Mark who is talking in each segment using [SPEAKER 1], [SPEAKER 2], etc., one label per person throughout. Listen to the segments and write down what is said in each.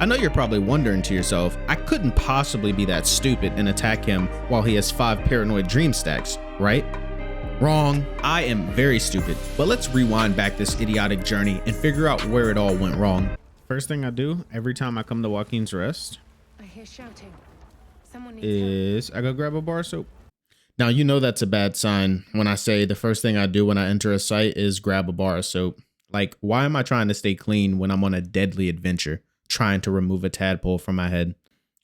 [SPEAKER 1] I know you're probably wondering to yourself, I couldn't possibly be that stupid and attack him while he has 5 paranoid dream stacks, right? Wrong. I am very stupid, but let's rewind back this idiotic journey and figure out where it all went wrong. First thing I do every time I come to Joaquin's Rest
[SPEAKER 2] I hear shouting. Someone needs
[SPEAKER 1] is I go grab a bar of soap. Now, you know that's a bad sign when I say the first thing I do when I enter a site is grab a bar of soap. Like, why am I trying to stay clean when I'm on a deadly adventure, trying to remove a tadpole from my head?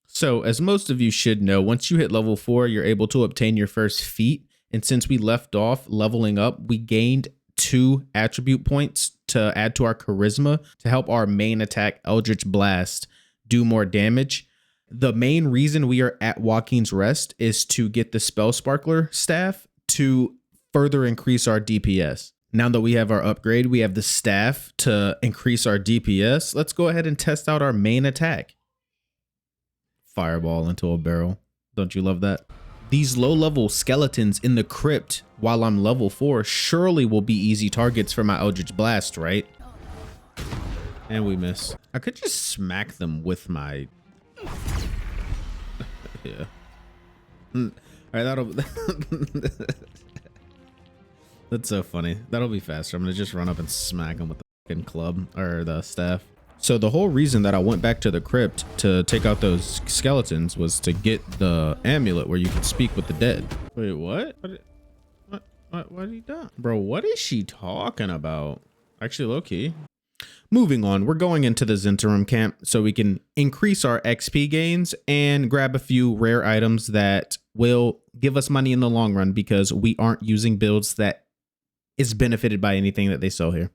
[SPEAKER 1] So, as most of you should know, once you hit level 4, you're able to obtain your first feat. And since we left off leveling up, we gained 2 attribute points to add to our charisma to help our main attack, Eldritch Blast, do more damage. The main reason we are at Joaquin's Rest is to get the Spell Sparkler staff to further increase our DPS. Now that we have our upgrade, we have the staff to increase our DPS. Let's go ahead and test out our main attack. Fireball into a barrel. Don't you love that? These low-level skeletons in the crypt while I'm level 4 surely will be easy targets for my Eldritch Blast, right? And we miss. I could just smack them with my... yeah. All right, that'll... That's so funny. That'll be faster. I'm gonna just run up and smack them with the fucking club or the staff. So the whole reason that I went back to the crypt to take out those skeletons was to get the amulet where you can speak with the dead. Wait, what? What he done? Bro, what is she talking about? Actually, low-key. Moving on, we're going into the Zentarum camp so we can increase our XP gains and grab a few rare items that will give us money in the long run because we aren't using builds that is benefited by anything that they sell here.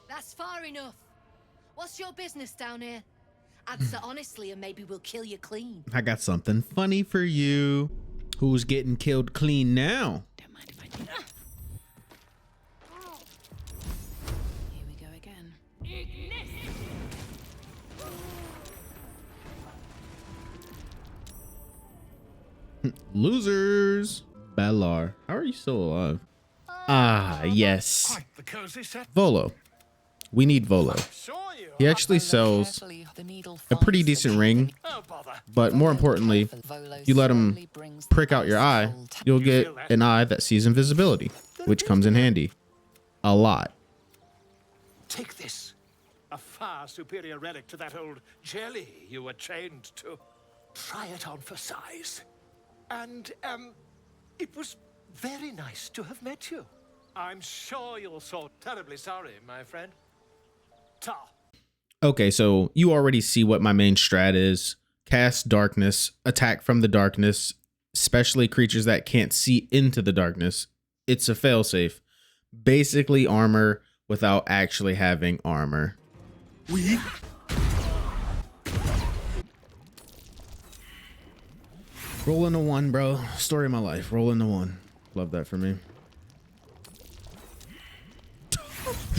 [SPEAKER 3] That's far enough. What's your business down here? Answer honestly and maybe we'll kill you clean.
[SPEAKER 1] I got something funny for you. Who's getting killed clean now?
[SPEAKER 3] Don't mind if I do. Here we go again.
[SPEAKER 1] Losers. Baldur, how are you still alive? Ah, yes. Volo. We need Volo. He actually sells a pretty decent ring, but more importantly, you let him prick out your eye, you'll get an eye that sees invisibility, which comes in handy a lot.
[SPEAKER 4] Take this. A far superior relic to that old jelly you were trained to. Try it on for size. And, it was very nice to have met you. I'm sure you're so terribly sorry, my friend. Ta.
[SPEAKER 1] Okay, so you already see what my main strat is. Cast darkness, attack from the darkness, especially creatures that can't see into the darkness. It's a failsafe. Basically armor without actually having armor. Roll into 1, bro. Story of my life. Roll into 1. Love that for me.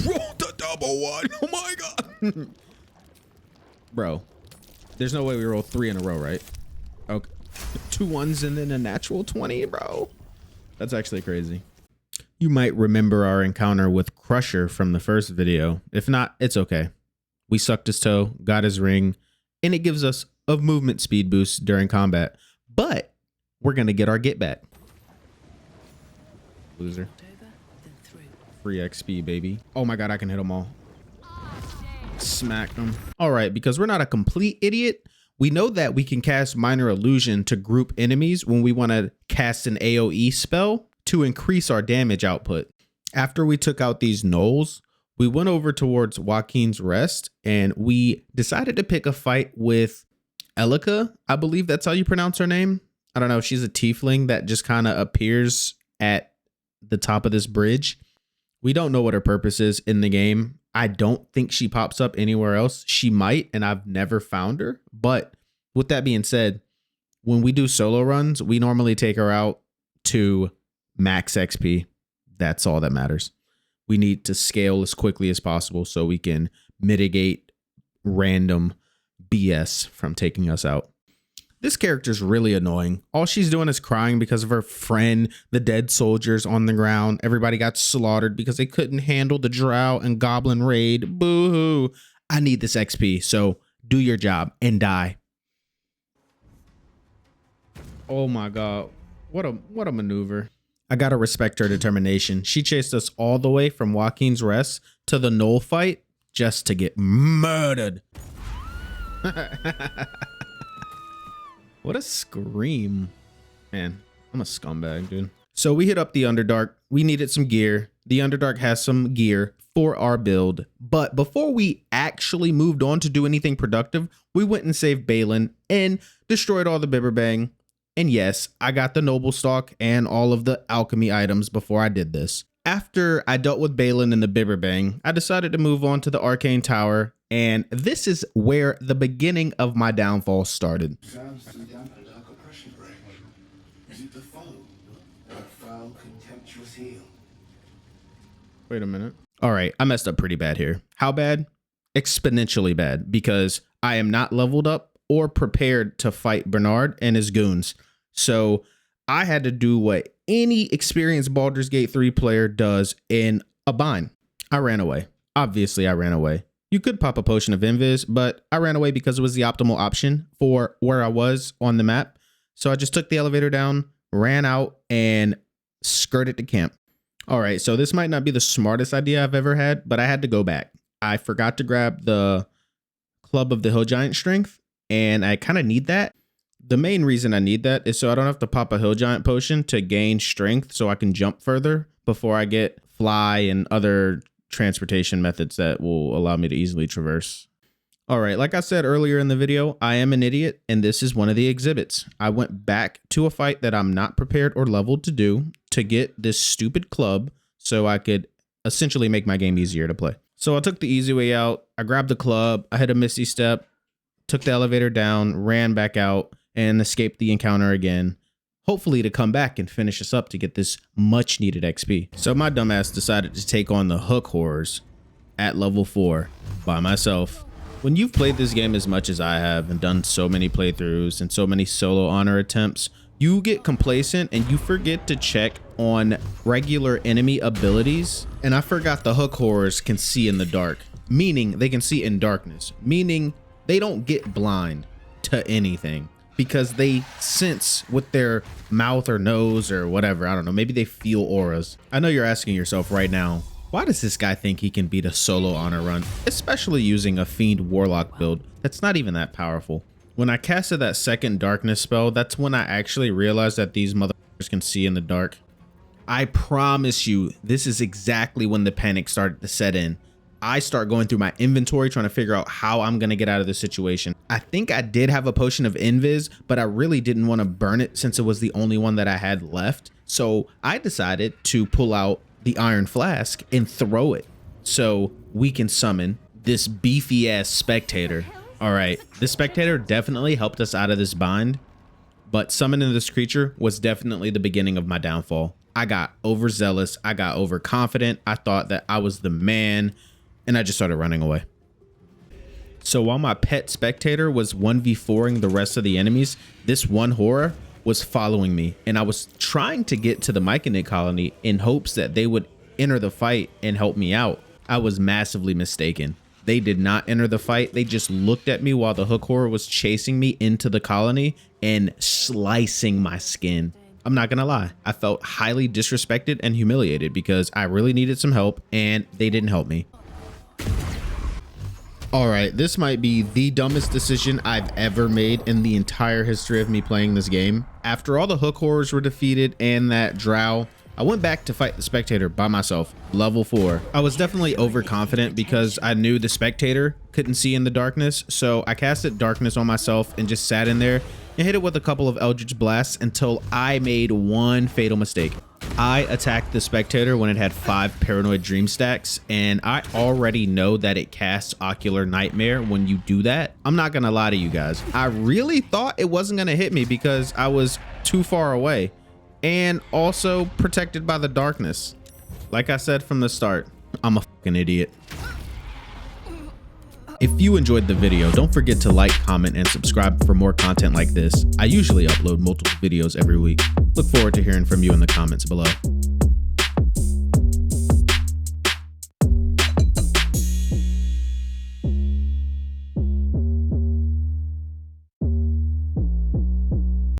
[SPEAKER 1] Roll the double 1. Oh my god. Bro, there's no way we roll 3 in a row, right? Okay. 2 1s and then a natural 20, bro. That's actually crazy. You might remember our encounter with Crusher from the first video. If not, it's okay. We sucked his toe, got his ring, and it gives us a movement speed boost during combat. But we're going to get our get back. Loser. Free XP, baby. Oh my god, I can hit them all. Smack them. All right, because we're not a complete idiot, we know that we can cast Minor Illusion to group enemies when we want to cast an AoE spell to increase our damage output. After we took out these gnolls, we went over towards Joaquin's Rest and we decided to pick a fight with Elika. I believe that's how you pronounce her name. I don't know. She's a tiefling that just kind of appears at the top of this bridge. We don't know what her purpose is in the game. I don't think she pops up anywhere else. She might, and I've never found her. But with that being said, when we do solo runs, we normally take her out to max XP. That's all that matters. We need to scale as quickly as possible so we can mitigate random BS from taking us out. This character's really annoying. All she's doing is crying because of her friend, the dead soldiers on the ground. Everybody got slaughtered because they couldn't handle the drow and goblin raid. Boo-hoo. I need this XP, so do your job, and die. Oh my God. What a maneuver. I gotta respect her determination. She chased us all the way from Joaquin's Rest to the Knoll fight just to get murdered. What a scream. Man, I'm a scumbag, dude. So we hit up the Underdark. We needed some gear. The Underdark has some gear for our build. But before we actually moved on to do anything productive, we went and saved Balin and destroyed all the Bibberbang. And yes, I got the Noble Stalk and all of the alchemy items before I did this. After I dealt with Balin and the Bibberbang, I decided to move on to the Arcane Tower. And this is where the beginning of my downfall started.
[SPEAKER 5] Sounds to dampen dark oppression, Bray. Is it the foe? That foul, contemptuous heel?
[SPEAKER 1] Wait a minute. All right, I messed up pretty bad here. How bad? Exponentially bad, because I am not leveled up or prepared to fight Bernard and his goons. So I had to do what any experienced Baldur's Gate 3 player does in a bind. I ran away. Obviously, I ran away. You could pop a potion of Invis, but I ran away because it was the optimal option for where I was on the map. So I just took the elevator down, ran out, and skirted to camp. All right, so this might not be the smartest idea I've ever had, but I had to go back. I forgot to grab the Club of the Hill Giant Strength, and I kind of need that. The main reason I need that is so I don't have to pop a Hill Giant potion to gain strength so I can jump further before I get fly and other transportation methods that will allow me to easily traverse. All right, like I said earlier in the video, I am an idiot, and this is one of the exhibits. I went back to a fight that I'm not prepared or leveled to do to get this stupid club so I could essentially make my game easier to play. So I took the easy way out. I grabbed the club, I hit a Misty Step, took the elevator down, ran back out, and escaped the encounter again, hopefully to come back and finish us up to get this much needed XP. So my dumbass decided to take on the Hook Horrors at level 4 by myself. When you've played this game as much as I have and done so many playthroughs and so many solo honor attempts, you get complacent and you forget to check on regular enemy abilities. And I forgot the Hook Horrors can see in the dark, meaning they can see in darkness, meaning they don't get blind to anything because they sense with their mouth or nose or whatever. I don't know. Maybe they feel auras. I know you're asking yourself right now, why does this guy think he can beat a solo honor run, especially using a Fiend Warlock build that's not even that powerful? When I casted that second darkness spell, that's when I actually realized that these motherfuckers can see in the dark. I promise you, this is exactly when the panic started to set in. I start going through my inventory trying to figure out how I'm going to get out of this situation. I think I did have a potion of Invis, but I really didn't want to burn it since it was the only one that I had left. So I decided to pull out the Iron Flask and throw it so we can summon this beefy ass spectator. All right, this spectator definitely helped us out of this bind, but summoning this creature was definitely the beginning of my downfall. I got overzealous. I got overconfident. I thought that I was the man, and I just started running away. So while my pet spectator was 1v4ing the rest of the enemies, this one horror was following me, and I was trying to get to the Myconid colony in hopes that they would enter the fight and help me out. I was massively mistaken. They did not enter the fight. They just looked at me while the Hook Horror was chasing me into the colony and slicing my skin. I'm not gonna lie, I felt highly disrespected and humiliated because I really needed some help and they didn't help me. All right, this might be the dumbest decision I've ever made in the entire history of me playing this game. After all the Hook Horrors were defeated and that drow, I went back to fight the spectator by myself, level 4. I was definitely overconfident because I knew the spectator couldn't see in the darkness, so I casted darkness on myself and just sat in there and hit it with a couple of Eldritch Blasts until I made one fatal mistake. I attacked the spectator when it had 5 Paranoid Dream stacks, and I already know that it casts Ocular Nightmare when you do that. I'm not gonna lie to you guys. I really thought it wasn't gonna hit me because I was too far away and also protected by the darkness. Like I said from the start, I'm a fucking idiot. If you enjoyed the video, don't forget to like, comment, and subscribe for more content like this. I usually upload multiple videos every week. Look forward to hearing from you in the comments below.